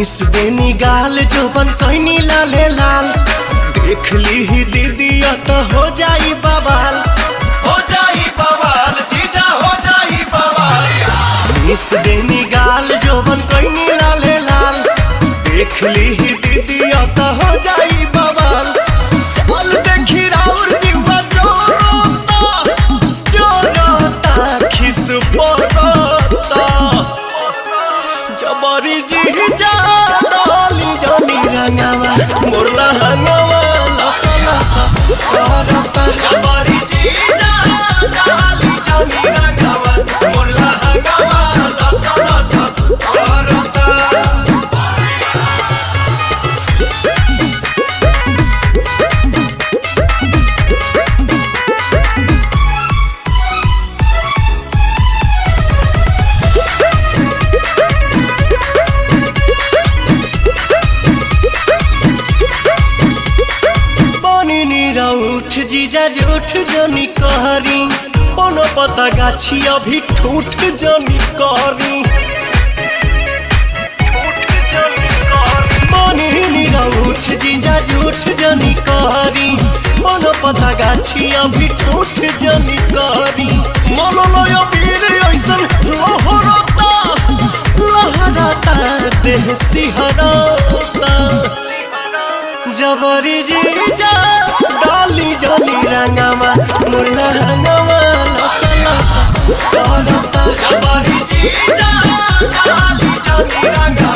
Miss देनी गाल जोबन कहनी लाले लाल देख ली ही दीदी तो हो जाई बवाल जीजा हो जाई बवाल। मिस देनी गाल जोबन कहनी लाले लाल देख ली ही दीदी तो हो जाई बवाल। चल देखी राउर जीवा जोरोता खिस पोरोता जबरी जीजा डाली जानी रंगावा मोरला हंगावा लसा लसा करता जबरी जीजा डाली जानी रंगावा मोरला हंगावा लसा लसा करता। उठ जीजा जूठ जनी कहरी कोनो पता गाछी अभी ठूठ जनी कहरी उठ जीजा जूठ जनी कहरी कोनो पता गाछी अभी ठूठ जनी कहरी मोलो लोयो वीर ऐसन लहरता लहरता देह सिहरता जबरी जीजा डाली जानी रंगावा मुरला हंगावा लसा लसा करता जबरी जीजा डाली जानी रंगावा।